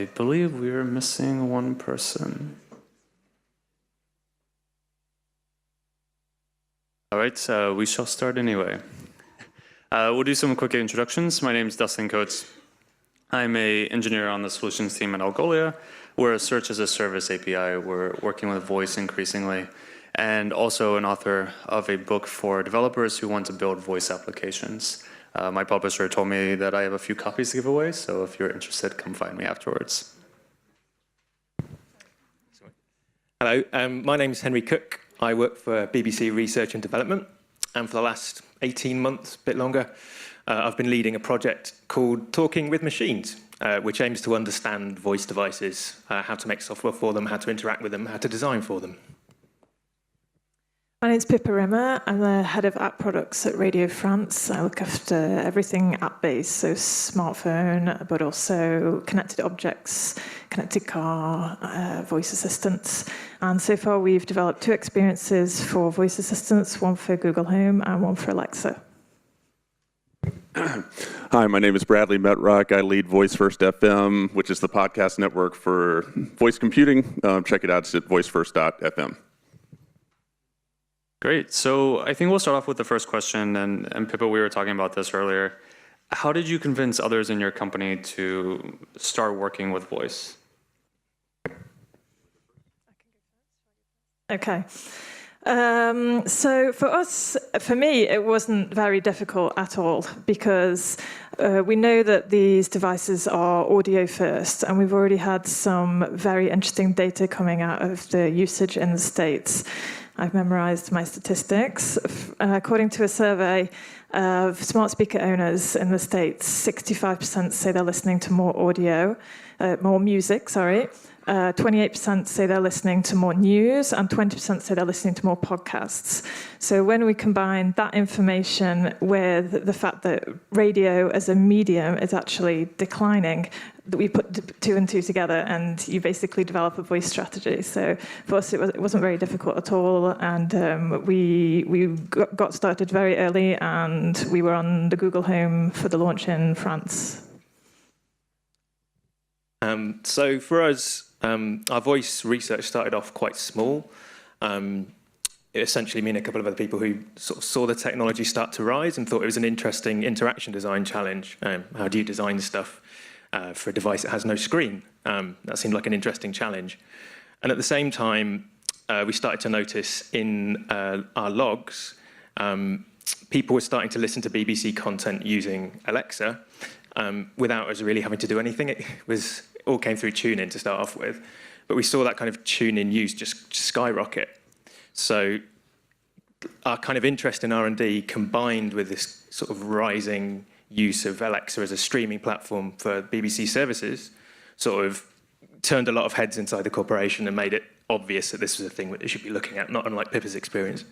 I believe we are missing one person. All right, so we shall start anyway. We'll do some quick introductions. My name is Dustin Coates. I'm an engineer on the solutions team at Algolia. We're a search as a service API. We're working with voice increasingly, and also an author of a book for developers who want to build voice applications. My publisher told me that I have a few copies to give away, so if you're interested, come find me afterwards. Hello, my name is Henry Cooke. I work for BBC Research and Development, and for the last 18 months, a bit longer, I've been leading a project called Talking with Machines, which aims to understand voice devices, how to make software for them, how to interact with them, how to design for them. My name's Pippa Rimer. I'm the head of app products at Radio France. I look after everything app-based, so smartphone, but also connected objects, connected car, voice assistants. And so far, we've developed 2 experiences for voice assistants, one for Google Home and one for Alexa. Hi, my name is Bradley Metrock. I lead VoiceFirstFM, which is the podcast network for voice computing. Check it out. It's at VoiceFirst.fm. Great. So I think we'll start off with the first question. And Pippa, we were talking about this earlier. How did you convince others in your company to start working with voice? Okay. So for me, it wasn't very difficult at all because we know that these devices are audio first, and we've already had some very interesting data coming out of the usage in the States. I've memorized my statistics. According to a survey of smart speaker owners in the States, 65% say they're listening to more music, 28% say they're listening to more news, and 20% say they're listening to more podcasts. So when we combine that information with the fact that radio as a medium is actually declining, that we put 2 and 2 together, and you basically develop a voice strategy. So for us, it wasn't very difficult at all, and we got started very early, and we were on the Google Home for the launch in France. So for us, our voice research started off quite small. It essentially me and a couple of other people who sort of saw the technology start to rise and thought it was an interesting interaction design challenge. How do you design stuff for a device that has no screen? That seemed like an interesting challenge. And at the same time, we started to notice in our logs, people were starting to listen to BBC content using Alexa without us really having to do anything. It all came through TuneIn to start off with, but we saw that kind of TuneIn use just skyrocket. So our kind of interest in R&D combined with this sort of rising use of Alexa as a streaming platform for BBC services sort of turned a lot of heads inside the corporation and made it obvious that this was a thing that they should be looking at, not unlike Pippa's experience.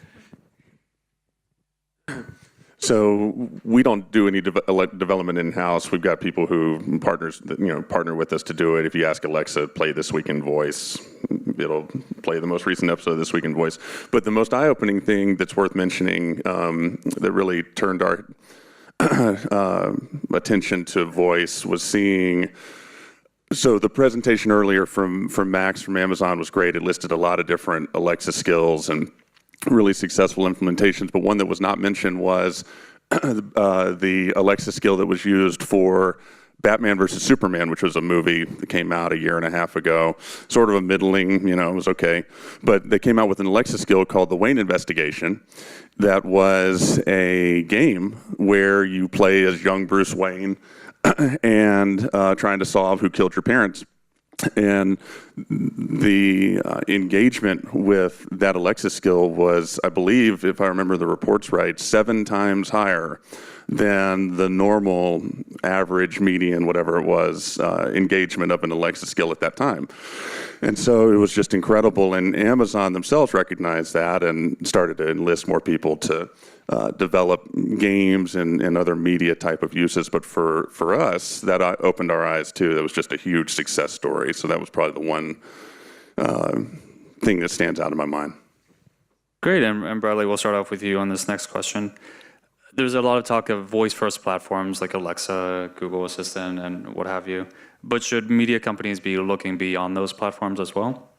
So we don't do any development in-house. We've got people who partner with us to do it. If you ask Alexa, play This Week in Voice, it'll play the most recent episode of This Week in Voice. But the most eye-opening thing that's worth mentioning that really turned our attention to voice was seeing. So the presentation earlier from Max from Amazon was great. It listed a lot of different Alexa skills and really successful implementations, but one that was not mentioned was the Alexa skill that was used for Batman versus Superman, which was a movie that came out a year and a half ago, sort of a middling, it was okay. But they came out with an Alexa skill called the Wayne Investigation that was a game where you play as young Bruce Wayne and trying to solve who killed your parents. And the engagement with that Alexa skill was, I believe, if I remember the reports right, 7 times higher than the normal average, median, whatever it was, engagement of an Alexa skill at that time. And so it was just incredible. And Amazon themselves recognized that and started to enlist more people to develop games and other media type of uses. But for us, that opened our eyes too. That was just a huge success story. So that was probably the one thing that stands out in my mind. Great, and Bradley, we'll start off with you on this next question. There's a lot of talk of voice-first platforms like Alexa, Google Assistant, and what have you. but should media companies be looking beyond those platforms as well?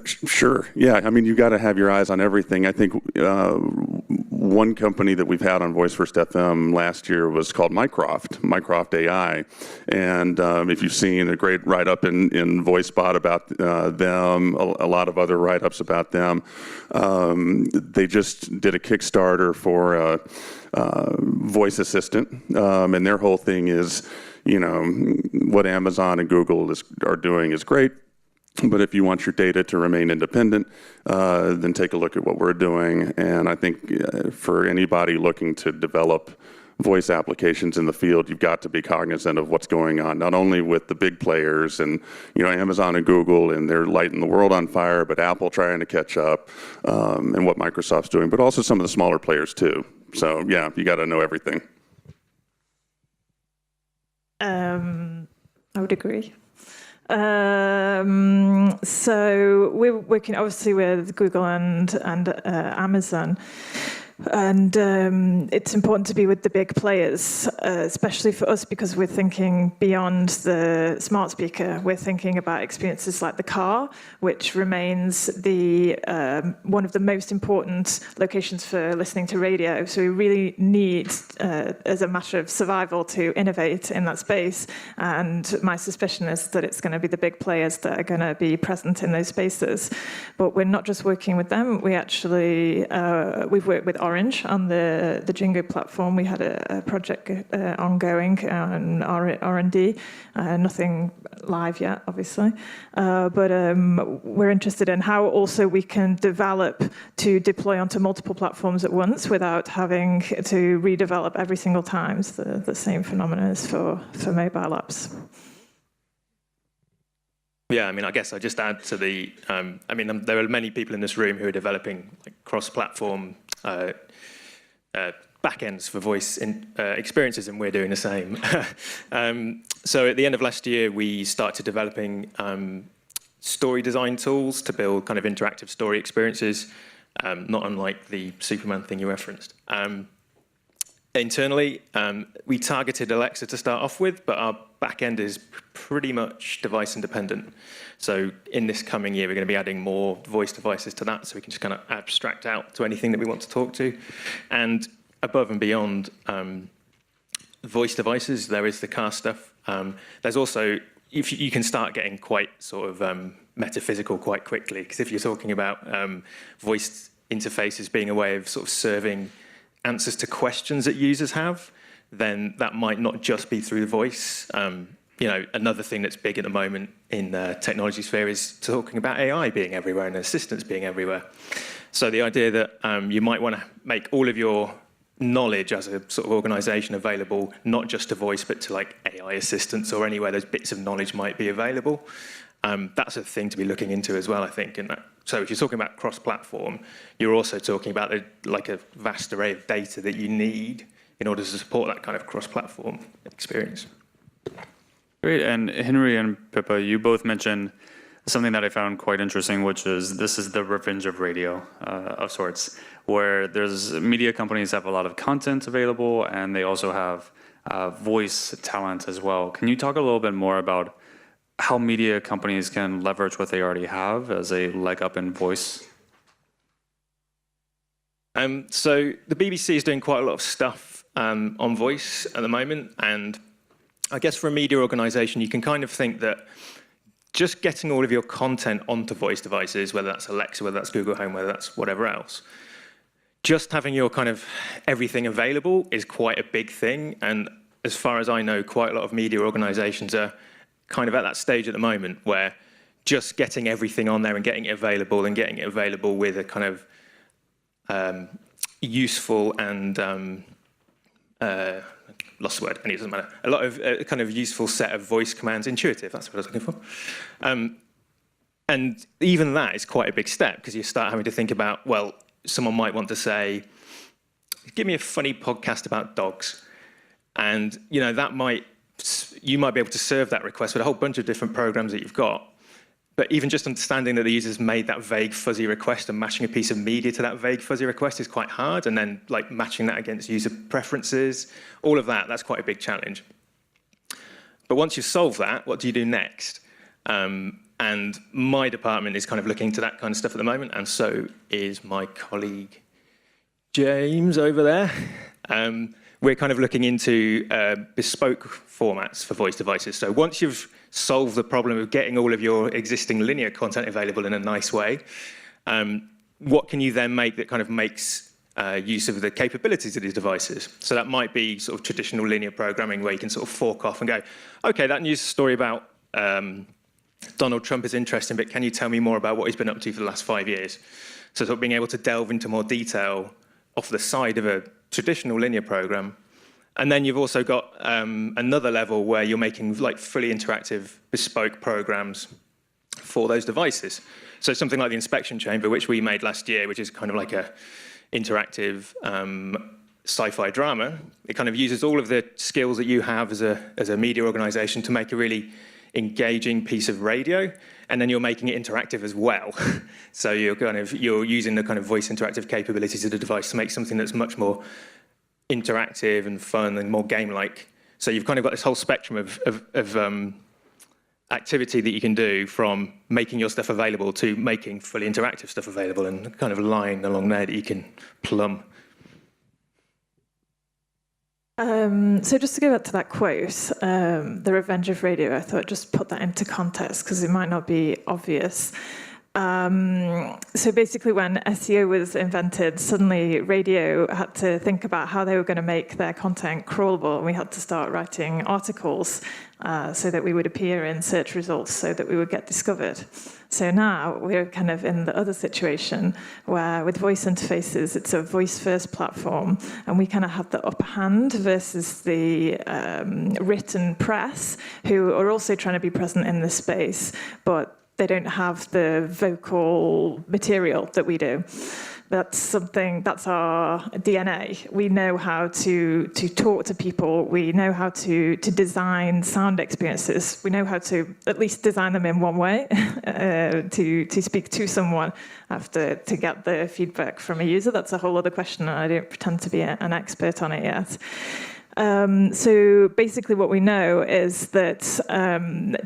Sure. Yeah. I mean, you got to have your eyes on everything. I think one company that we've had on VoiceFirstFM last year was called Mycroft AI. And if you've seen a great write-up in VoiceBot about them, a lot of other write-ups about them, they just did a Kickstarter for a voice assistant. And their whole thing is, what Amazon and Google are doing is great. But if you want your data to remain independent, then take a look at what we're doing. And I think for anybody looking to develop voice applications in the field, you've got to be cognizant of what's going on, not only with the big players and Amazon and Google, and they're lighting the world on fire, but Apple trying to catch up, and what Microsoft's doing, but also some of the smaller players too. So yeah, you got to know everything. I would agree. So we're working obviously with Google and Amazon, and it's important to be with the big players, especially for us because we're thinking beyond the smart speaker. We're thinking about experiences like the car, which remains the one of the most important locations for listening to radio. So we really need, as a matter of survival, to innovate in that space. And my suspicion is that it's going to be the big players that are going to be present in those spaces. But we're not just working with them. We actually we've worked with Orange on the Jingo platform. We had a project ongoing on R&D, nothing live yet, obviously. But we're interested in how also we can develop to deploy onto multiple platforms at once without having to redevelop every single time. It's the same phenomena as for mobile apps. Yeah, I mean, I guess I just add to the. There are many people in this room who are developing cross-platform backends for voice experiences, and we're doing the same. So at the end of last year, we started developing story design tools to build kind of interactive story experiences, not unlike the Superman thing you referenced. Internally, we targeted Alexa to start off with, but our backend is pretty much device independent. So in this coming year, we're going to be adding more voice devices to that, so we can just kind of abstract out to anything that we want to talk to. And above and beyond voice devices, there is the car stuff. There's also, if you can start getting quite sort of metaphysical quite quickly, because if you're talking about voice interfaces being a way of sort of serving answers to questions that users have, then that might not just be through the voice. Another thing that's big at the moment in the technology sphere is talking about AI being everywhere and assistants being everywhere. So the idea that you might want to make all of your knowledge as a sort of organization available, not just to voice, but to like AI assistants or anywhere those bits of knowledge might be available. That's a thing to be looking into as well, I think. And so if you're talking about cross-platform, you're also talking about a vast array of data that you need in order to support that kind of cross-platform experience. Great. And Henry and Pippa, you both mentioned something that I found quite interesting, which is this is the revenge of radio of sorts, where there's media companies have a lot of content available, and they also have voice talent as well. Can you talk a little bit more about how media companies can leverage what they already have as a leg up in voice? So the BBC is doing quite a lot of stuff on voice at the moment, and I guess for a media organization, you can kind of think that just getting all of your content onto voice devices, whether that's Alexa, whether that's Google Home, whether that's whatever else, just having your kind of everything available is quite a big thing. And as far as I know, quite a lot of media organizations are kind of at that stage at the moment where just getting everything on there and getting it available with a kind of useful and lost the word, and it doesn't matter. A lot of kind of useful set of voice commands, intuitive, that's what I was looking for. And even that is quite a big step, because you start having to think about, well, someone might want to say, give me a funny podcast about dogs. And, that you might be able to serve that request with a whole bunch of different programs that you've got. But even just understanding that the user's made that vague, fuzzy request and matching a piece of media to that vague, fuzzy request is quite hard. And then matching that against user preferences, all of that, that's quite a big challenge. But once you've solved that, what do you do next? And my department is kind of looking into that kind of stuff at the moment, and so is my colleague James over there. We're kind of looking into bespoke formats for voice devices. So once you've solved the problem of getting all of your existing linear content available in a nice way, what can you then make that kind of makes use of the capabilities of these devices? So that might be sort of traditional linear programming where you can sort of fork off and go, okay, that news story about Donald Trump is interesting, but can you tell me more about what he's been up to for the last 5 years? So sort of being able to delve into more detail off the side of a traditional linear program. And then you've also got another level where you're making like fully interactive bespoke programs for those devices. So something like the inspection chamber, which we made last year, which is kind of like a interactive sci-fi drama. It kind of uses all of the skills that you have as a media organization to make a really engaging piece of radio, and then you're making it interactive as well. So you're using the kind of voice interactive capabilities of the device to make something that's much more interactive and fun and more game-like. So you've kind of got this whole spectrum of activity that you can do, from making your stuff available to making fully interactive stuff available, and kind of a line along there that you can plumb. So just to go back to that quote, the revenge of radio, I thought just put that into context because it might not be obvious. So basically when SEO was invented, suddenly radio had to think about how they were going to make their content crawlable, and we had to start writing articles so that we would appear in search results, so that we would get discovered. So now we're kind of in the other situation where with voice interfaces, it's a voice-first platform, and we kind of have the upper hand versus the written press, who are also trying to be present in this space, but they don't have the vocal material that we do. That's our DNA. We know how to talk to people. We know how to design sound experiences. We know how to at least design them in one way, to speak to someone after to get the feedback from a user. That's a whole other question, and I don't pretend to be an expert on it yet. So basically what we know is that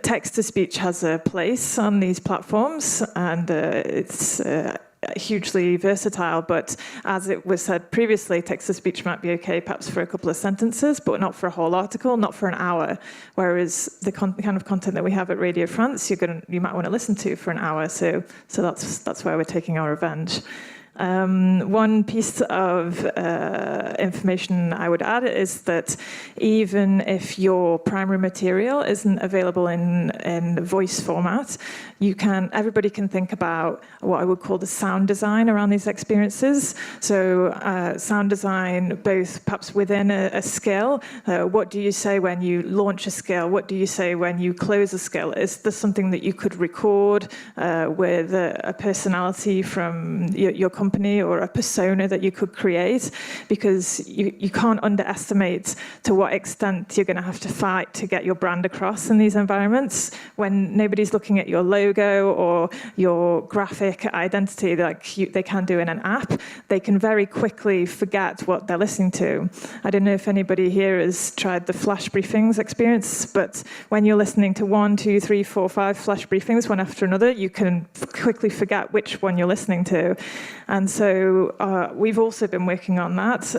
text-to-speech has a place on these platforms, and it's hugely versatile, but as it was said previously, text-to-speech might be okay perhaps for a couple of sentences, but not for a whole article, not for an hour, whereas the kind of content that we have at Radio France, you might want to listen to for an hour, so that's where we're taking our revenge. One piece of information I would add is that even if your primary material isn't available in voice format, everybody can think about what I would call the sound design around these experiences. So sound design, both perhaps within a skill. What do you say when you launch a skill? What do you say when you close a skill? Is this something that you could record with a personality from your company, or a persona that you could create? Because you can't underestimate to what extent you're going to have to fight to get your brand across in these environments. When nobody's looking at your logo or your graphic identity like they can do in an app, they can very quickly forget what they're listening to. I don't know if anybody here has tried the flash briefings experience, but when you're listening to 1, 2, 3, 4, 5 flash briefings, one after another, you can quickly forget which one you're listening to. And so we've also been working on that.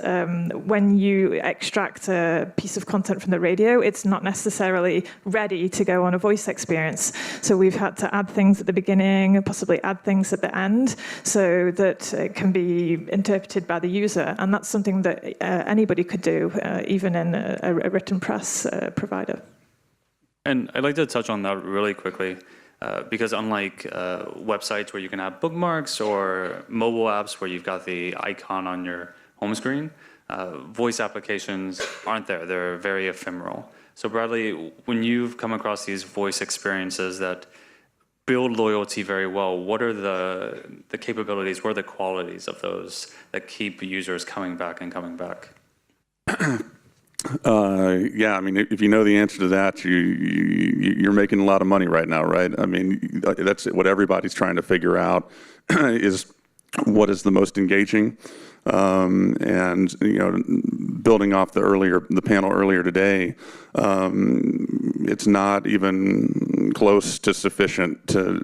When you extract a piece of content from the radio, it's not necessarily ready to go on a voice experience. So we've had to add things at the beginning and possibly add things at the end so that it can be interpreted by the user. And that's something that anybody could do, even in a written press provider. And I'd like to touch on that really quickly. Because unlike websites where you can have bookmarks or mobile apps where you've got the icon on your home screen, voice applications aren't there. They're very ephemeral. So Bradley, when you've come across these voice experiences that build loyalty very well, what are the capabilities, what are the qualities of those that keep users coming back and coming back? Yeah, I mean, if you know the answer to that, you're making a lot of money right now, right? I mean, that's what everybody's trying to figure out is what is the most engaging. And building off the panel earlier today, it's not even close to sufficient to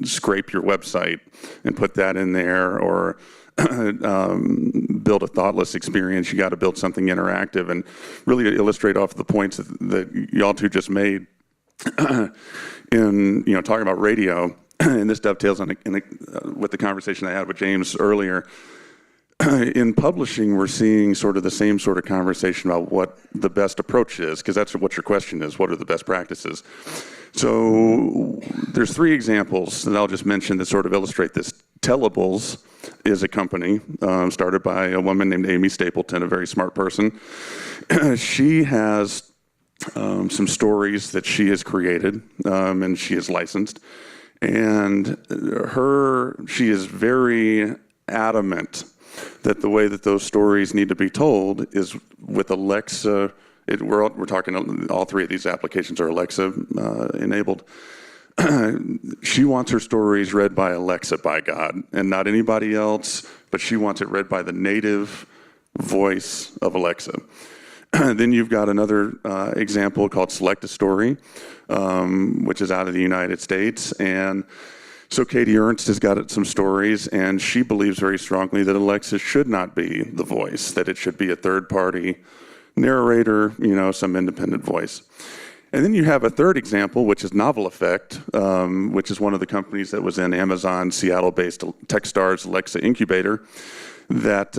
scrape your website and put that in there, or build a thoughtless experience. You got to build something interactive, and really illustrate off the points that y'all two just made in talking about radio. And this dovetails with the conversation I had with James earlier. In publishing, we're seeing sort of the same sort of conversation about what the best approach is, because that's what your question is: what are the best practices? So there's 3 examples that I'll just mention that sort of illustrate this. Tellables is a company started by a woman named Amy Stapleton, a very smart person. She has some stories that she has created, and she is licensed. And she is very adamant that the way that those stories need to be told is with Alexa. We're talking, all 3 of these applications are Alexa enabled. She wants her stories read by Alexa, by God, and not anybody else, but she wants it read by the native voice of Alexa. Then you've got another example called Select a Story, which is out of the United States. And so Katie Ernst has got some stories, and she believes very strongly that Alexa should not be the voice, that it should be a third-party narrator, some independent voice. And then you have a third example, which is Novel Effect, which is one of the companies that was in Amazon's Seattle-based Techstars Alexa incubator, that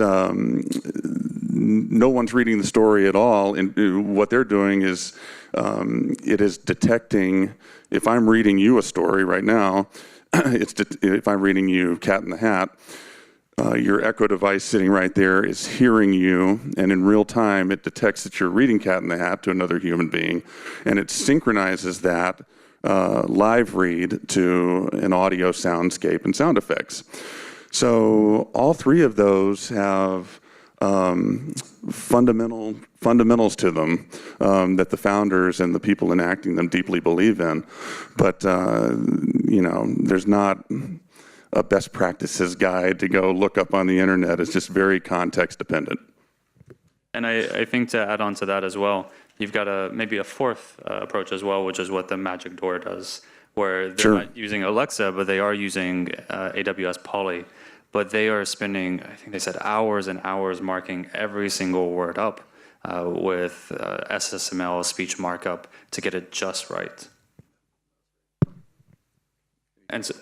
no one's reading the story at all. And what they're doing is it is detecting, if I'm reading you a story right now, if I'm reading you Cat in the Hat, your Echo device sitting right there is hearing you, and in real time it detects that you're reading Cat in the Hat to another human being, and it synchronizes that live read to an audio soundscape and sound effects. So all 3 of those have fundamentals to them that the founders and the people enacting them deeply believe in. But there's not a best practices guide to go look up on the internet. It's just very context dependent. And I think to add on to that as well, you've got maybe a 4th approach as well, which is what the Magic Door does, where they're not using Alexa, but they are using AWS Poly. But they are spending, I think they said, hours and hours marking every single word up with SSML, speech markup, to get it just right. And so,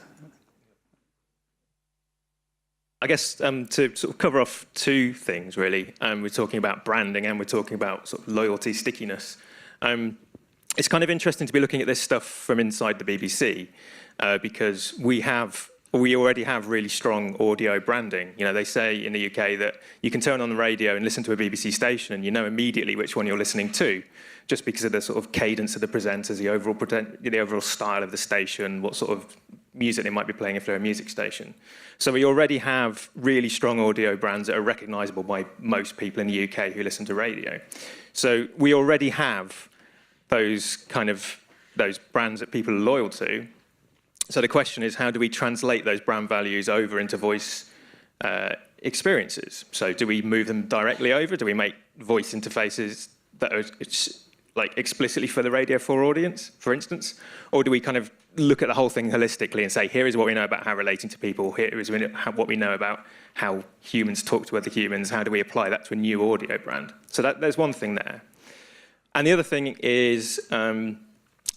I guess to sort of cover off 2 things, really. We're talking about branding and we're talking about sort of loyalty, stickiness. It's kind of interesting to be looking at this stuff from inside the BBC because we already have really strong audio branding. They say in the UK that you can turn on the radio and listen to a BBC station and you know immediately which one you're listening to, just because of the sort of cadence of the presenters, the overall style of the station, what sort of music they might be playing if they're a music station. So we already have really strong audio brands that are recognisable by most people in the UK who listen to radio. So we already have those brands that people are loyal to. So the question is, how do we translate those brand values over into voice experiences? So do we move them directly over? Do we make voice interfaces that are explicitly for the Radio 4 audience, for instance? Or do we kind of look at the whole thing holistically and say, here is what we know about how relating to people, here is what we know about how humans talk to other humans, how do we apply that to a new audio brand? So there's one thing there. And the other thing is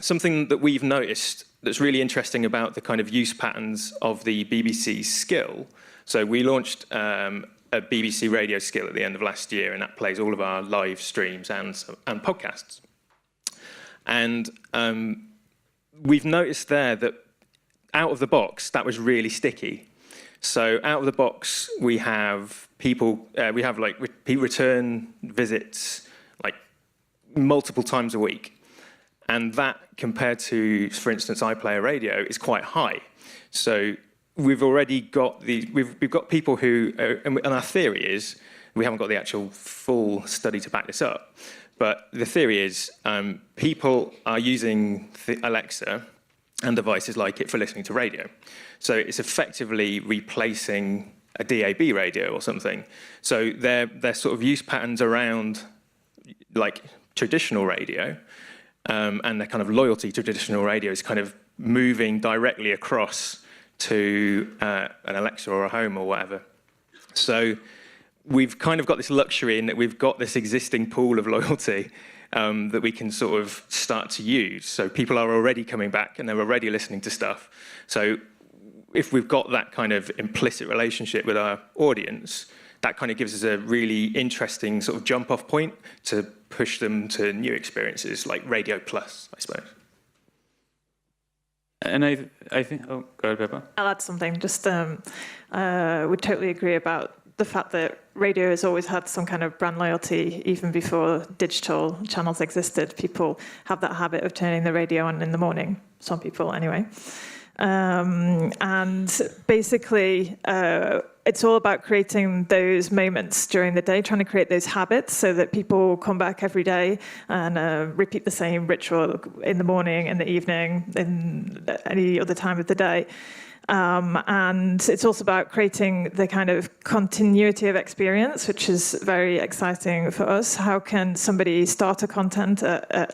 something that we've noticed that's really interesting about the kind of use patterns of the BBC skill. So we launched a BBC radio skill at the end of last year, and that plays all of our live streams and podcasts. And we've noticed there that out of the box, that was really sticky. So out of the box, we have people, we have return visits multiple times a week. And that, compared to, for instance, iPlayer Radio, is quite high. So we've already got we've got people who, and our theory is, we haven't got the actual full study to back this up, but the theory is people are using Alexa and devices like it for listening to radio. So it's effectively replacing a DAB radio or something. So their sort of use patterns around like traditional radio and their kind of loyalty to traditional radio is kind of moving directly across to an Alexa or a home or whatever. So we've kind of got this luxury in that we've got this existing pool of loyalty that we can sort of start to use. So people are already coming back and they're already listening to stuff. So if we've got that kind of implicit relationship with our audience, that kind of gives us a really interesting sort of jump-off point to push them to new experiences like Radio Plus, I suppose. And I think, oh, go ahead, Pippa. I'll add something. Just would totally agree about the fact that radio has always had some kind of brand loyalty, even before digital channels existed. People have that habit of turning the radio on in the morning, some people anyway. And basically, it's all about creating those moments during the day, trying to create those habits so that people come back every day and repeat the same ritual in the morning, in the evening, in any other time of the day. And it's also about creating the kind of continuity of experience, which is very exciting for us. How can somebody start a content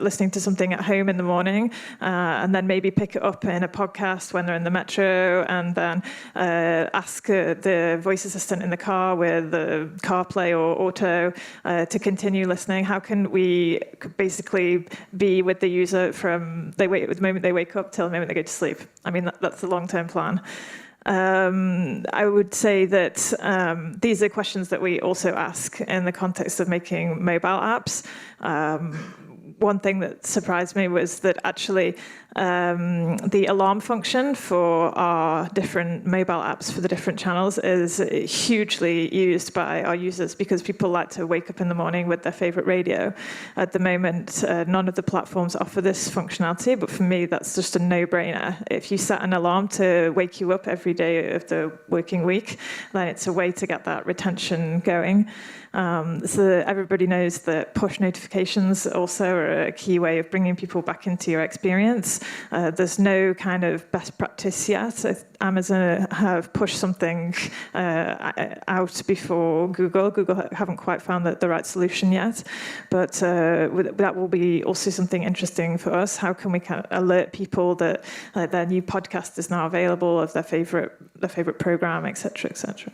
listening to something at home in the morning and then maybe pick it up in a podcast when they're in the metro and then ask the voice assistant in the car with the CarPlay or Auto to continue listening? How can we basically be with the user from the moment they wake up till the moment they go to sleep? I mean, that's the long-term plan. I would say that these are questions that we also ask in the context of making mobile apps. One thing that surprised me was that actually the alarm function for our different mobile apps for the different channels is hugely used by our users because people like to wake up in the morning with their favorite radio. At the moment, none of the platforms offer this functionality, but for me, that's just a no-brainer. If you set an alarm to wake you up every day of the working week, then it's a way to get that retention going. So everybody knows that push notifications also are a key way of bringing people back into your experience. There's no kind of best practice yet. Amazon have pushed something out before Google. Google haven't quite found the right solution yet, but that will be also something interesting for us. How can we kind of alert people that their new podcast is now available, of their favorite program, et cetera, et cetera.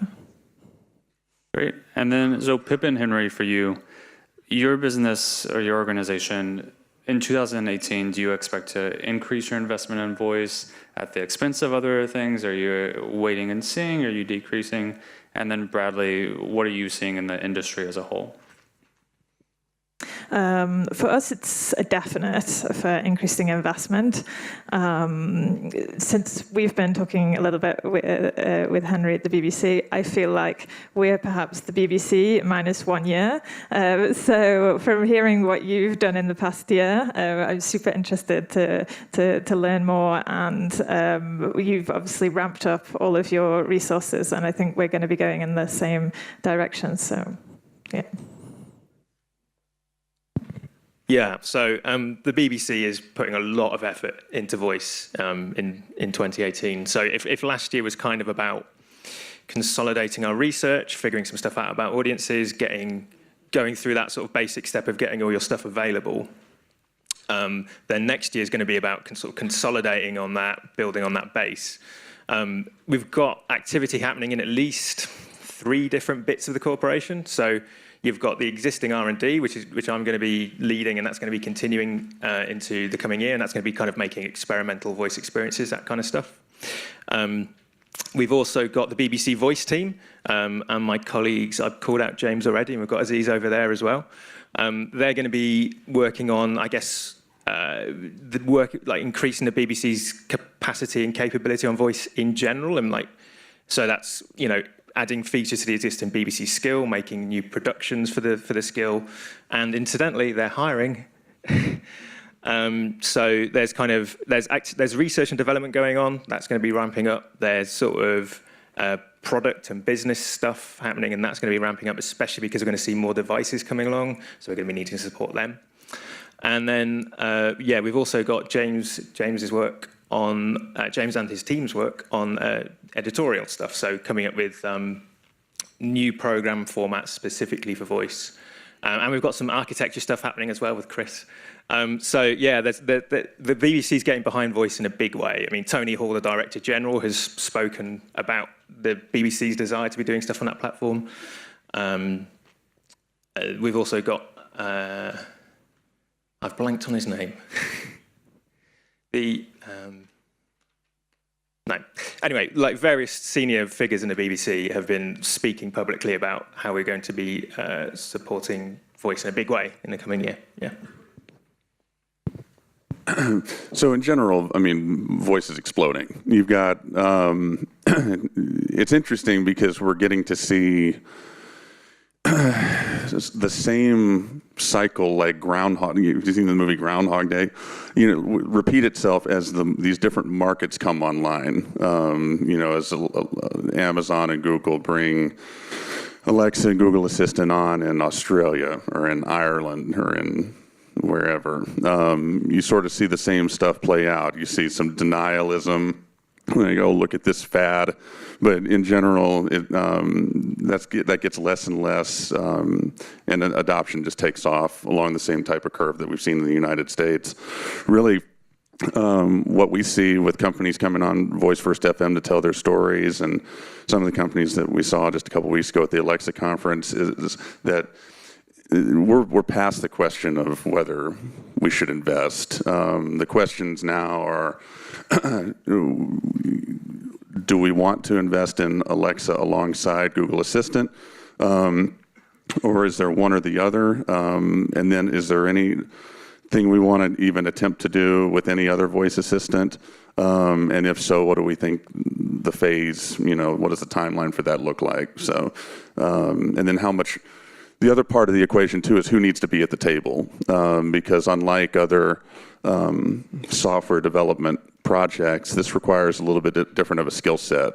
Great. And then, so Pippa and Henry, for you, your business or your organization, in 2018, do you expect to increase your investment in voice at the expense of other things? Are you waiting and seeing? Are you decreasing? And then Bradley, what are you seeing in the industry as a whole? For us, it's a definite for increasing investment. Since we've been talking a little bit with Henry at the BBC, I feel like we're perhaps the BBC minus 1 year. So from hearing what you've done in the past year, I'm super interested to learn more. And you've obviously ramped up all of your resources, and I think we're going to be going in the same direction. So, yeah. Yeah, so the BBC is putting a lot of effort into voice in 2018. So if last year was kind of about consolidating our research, figuring some stuff out about audiences, going through that sort of basic step of getting all your stuff available, then next year is going to be about sort of consolidating on that, building on that base. We've got activity happening in at least 3 different bits of the corporation. So you've got the existing R&D, which I'm going to be leading, and that's going to be continuing into the coming year, and that's going to be kind of making experimental voice experiences, that kind of stuff. We've also got the BBC Voice team, and my colleagues, I've called out James already, and we've got Aziz over there as well. They're going to be working on, I guess, the work, like increasing the BBC's capacity and capability on voice in general, and so that's, adding features to the existing BBC skill, making new productions for the skill, and incidentally, they're hiring. So there's research and development going on. That's going to be ramping up. There's sort of product and business stuff happening, and that's going to be ramping up, especially because we're going to see more devices coming along. So we're going to be needing to support them. And then, we've also got James's work on James and his team's work on editorial stuff. So coming up with new program formats specifically for voice. And we've got some architecture stuff happening as well with Chris. So yeah, the BBC's getting behind voice in a big way. I mean, Tony Hall, the Director General, has spoken about the BBC's desire to be doing stuff on that platform. We've also got, I've blanked on his name. No. Anyway, like various senior figures in the BBC have been speaking publicly about how we're going to be supporting voice in a big way in the coming year. Yeah. So in general, I mean, voice is exploding. You've got, it's interesting because we're getting to see the same cycle like Groundhog, you've seen the movie Groundhog Day, repeat itself as these different markets come online. As Amazon and Google bring Alexa and Google Assistant on in Australia or in Ireland or in wherever. You sort of see the same stuff play out. You see some denialism. Like, oh, look at this fad. But in general, that gets less and less, and adoption just takes off along the same type of curve that we've seen in the United States. Really, what we see with companies coming on VoiceFirstFM to tell their stories, and some of the companies that we saw just a couple weeks ago at the Alexa conference, is that we're past the question of whether we should invest. The questions now are, do we want to invest in Alexa alongside Google Assistant? Or is there one or the other? And then is there anything we want to even attempt to do with any other voice assistant? And if so, what do we think the phase, what does the timeline for that look like? So, and then how much. The other part of the equation, too, is who needs to be at the table. Because unlike other software development projects, this requires a little bit different of a skill set.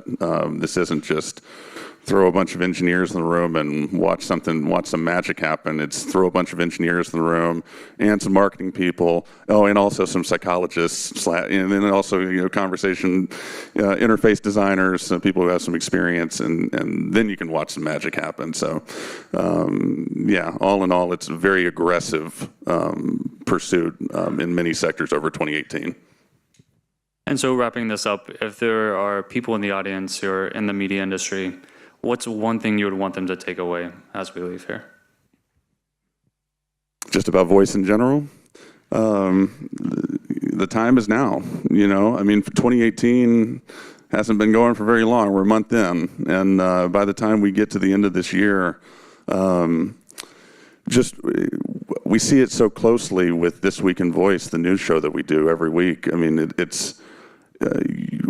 This isn't just throw a bunch of engineers in the room and watch some magic happen. It's throw a bunch of engineers in the room and some marketing people. Oh, and also some psychologists, and then also conversation interface designers, people who have some experience, and then you can watch some magic happen. So, yeah, all in all, it's a very aggressive pursuit in many sectors over 2018. And so wrapping this up, if there are people in the audience who are in the media industry, what's one thing you would want them to take away as we leave here? Just about voice in general? The time is now, I mean, 2018 hasn't been going for very long. We're a month in. And by the time we get to the end of this year, we see it so closely with This Week in Voice, the news show that we do every week. I mean, it's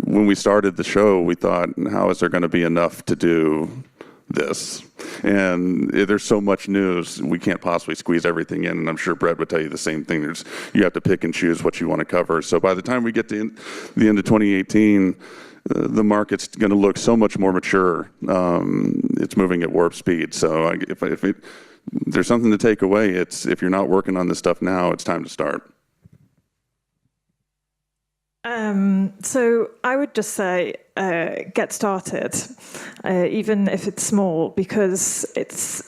when we started the show, we thought, how is there going to be enough to do this? And there's so much news, we can't possibly squeeze everything in. And I'm sure Brett would tell you the same thing. You have to pick and choose what you want to cover. So by the time we get to the end of 2018, the market's going to look so much more mature. It's moving at warp speed. So if there's something to take away, it's if you're not working on this stuff now, it's time to start. So I would just say, get started, even if it's small, because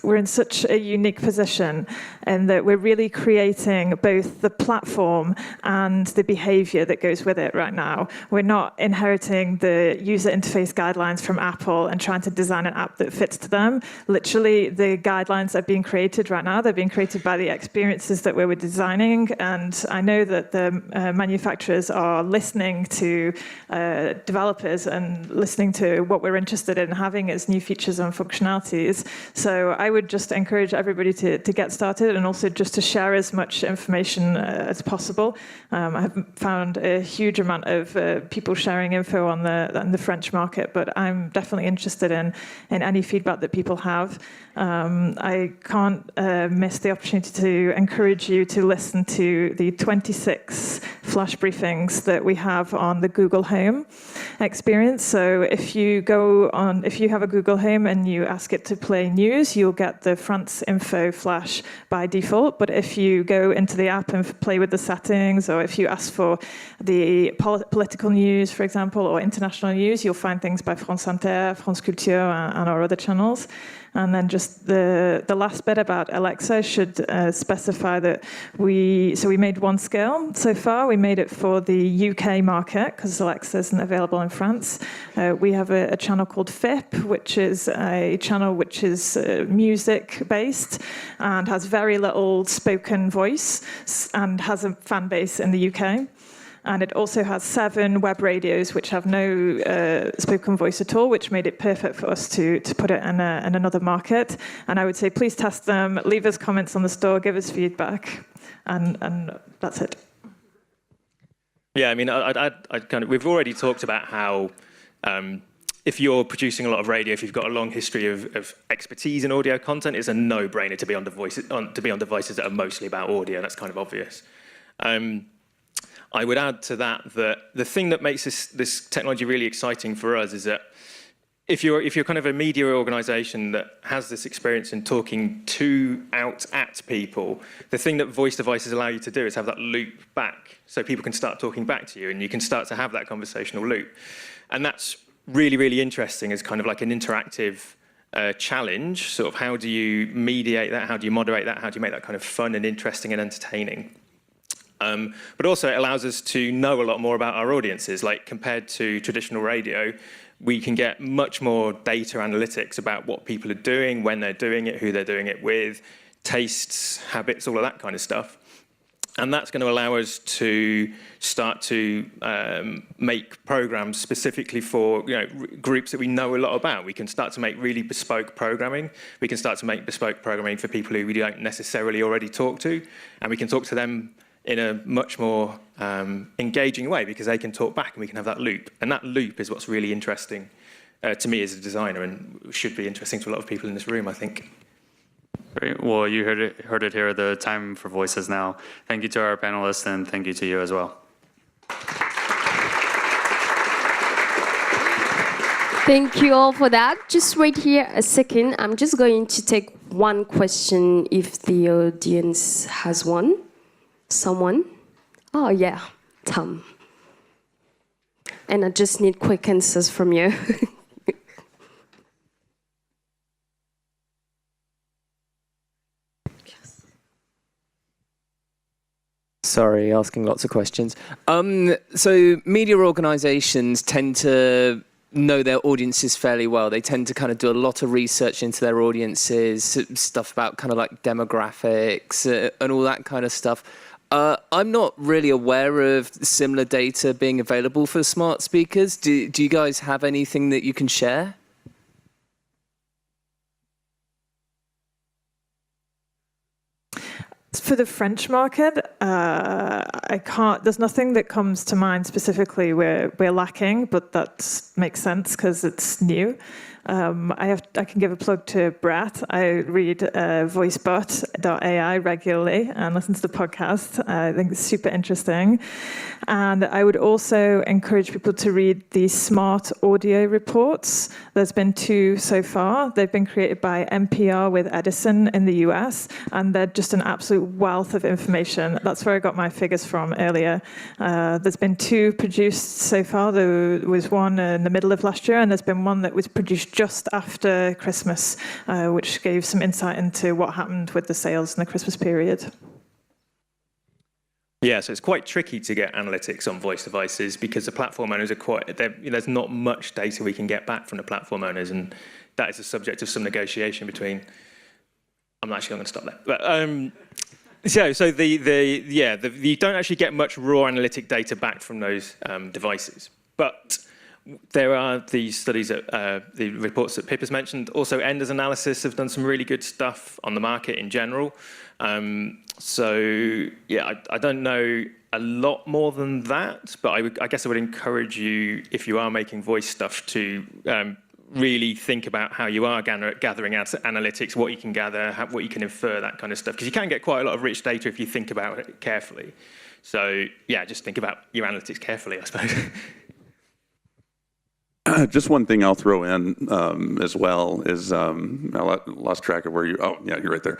we're in such a unique position in that we're really creating both the platform and the behavior that goes with it right now. We're not inheriting the user interface guidelines from Apple and trying to design an app that fits to them. Literally, the guidelines are being created right now. They're being created by the experiences that we were designing, and I know that the manufacturers are listening to developers and listening to what we're interested in having as new features and functionalities. So I would just encourage everybody to get started, and also just to share as much information as possible. I have found a huge amount of people sharing info on the French market, but I'm definitely interested in any feedback that people have. I can't miss the opportunity to encourage you to listen to the 26 flash briefings that we have on the Google Home experience. So if you have a Google Home and you ask it to play news, you'll get the France Info flash by default. But if you go into the app and play with the settings, or if you ask for the political news, for example, or international news, you'll find things by France Inter, France Culture, and our other channels. And then just the last bit about Alexa should specify that we made one scale so far. We made it for the UK market because Alexa isn't available in France. We have a channel called FIP, which is a channel which is music-based and has very little spoken voice and has a fan base in the UK. And it also has 7 web radios which have no spoken voice at all, which made it perfect for us to put it in another market. And I would say, please test them, leave us comments on the store, give us feedback, and that's it. Yeah, I mean, we've already talked about how if you're producing a lot of radio, if you've got a long history of expertise in audio content, it's a no-brainer to be on devices that are mostly about audio. That's kind of obvious. I would add to that the thing that makes this technology really exciting for us is that if you're kind of a media organization that has this experience in talking out at people, the thing that voice devices allow you to do is have that loop back, so people can start talking back to you, and you can start to have that conversational loop. And that's really, really interesting as kind of like an interactive challenge. Sort of how do you mediate that? How do you moderate that? How do you make that kind of fun and interesting and entertaining? But also it allows us to know a lot more about our audiences. Like compared to traditional radio, we can get much more data analytics about what people are doing, when they're doing it, who they're doing it with, tastes, habits, all of that kind of stuff. And that's going to allow us to start to make programs specifically for groups that we know a lot about. We can start to make really bespoke programming. We can start to make bespoke programming for people who we don't necessarily already talk to. And we can talk to them in a much more engaging way because they can talk back and we can have that loop. And that loop is what's really interesting to me as a designer and should be interesting to a lot of people in this room, I think. Great. Well, you heard it here. The time for voices now. Thank you to our panelists and thank you to you as well. Thank you all for that. Just wait here a second. I'm just going to take one question if the audience has one. Someone? Oh, yeah, Tom. And I just need quick answers from you. Sorry, asking lots of questions. So media organizations tend to know their audiences fairly well. They tend to kind of do a lot of research into their audiences, stuff about kind of like demographics and all that kind of stuff. I'm not really aware of similar data being available for smart speakers. Do you guys have anything that you can share? For the French market, I can't. There's nothing that comes to mind specifically where we're lacking, but that makes sense because it's new. I can give a plug to Brett. I read voicebot.ai regularly and listen to the podcast. I think it's super interesting. And I would also encourage people to read the smart audio reports. There's been 2 so far. They've been created by NPR with Edison in the US, and they're just an absolute wealth of information. That's where I got my figures from earlier. There's been 2 produced so far. There was one in the middle of last year, and there's been one that was produced just after Christmas, which gave some insight into what happened with the sales in the Christmas period. Yeah, so it's quite tricky to get analytics on voice devices because the platform owners are there's not much data we can get back from the platform owners, and that is the subject of some negotiation between. I'm actually going to stop there. But, you don't actually get much raw analytic data back from those devices, but there are these studies, the reports that Pippa's mentioned. Also, Enders Analysis have done some really good stuff on the market in general. I don't know a lot more than that, but I guess I would encourage you, if you are making voice stuff, to really think about how you are gathering analytics, what you can gather, what you can infer, that kind of stuff. Because you can get quite a lot of rich data if you think about it carefully. So yeah, just think about your analytics carefully, I suppose. Just one thing I'll throw in as well is, I lost track of where you, oh, yeah, you're right there.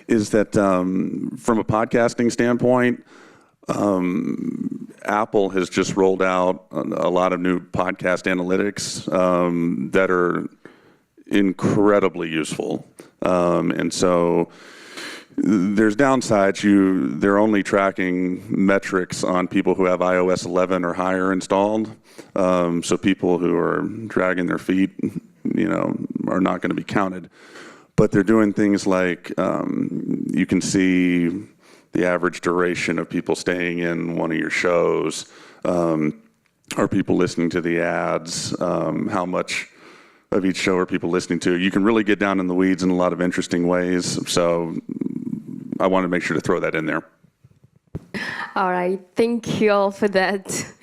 Is that from a podcasting standpoint, Apple has just rolled out a lot of new podcast analytics that are incredibly useful. And so there's downsides. They're only tracking metrics on people who have iOS 11 or higher installed. So people who are dragging their feet, are not going to be counted. But they're doing things like you can see the average duration of people staying in one of your shows. Are people listening to the ads? How much of each show are people listening to? You can really get down in the weeds in a lot of interesting ways. So I wanted to make sure to throw that in there. All right. Thank you all for that.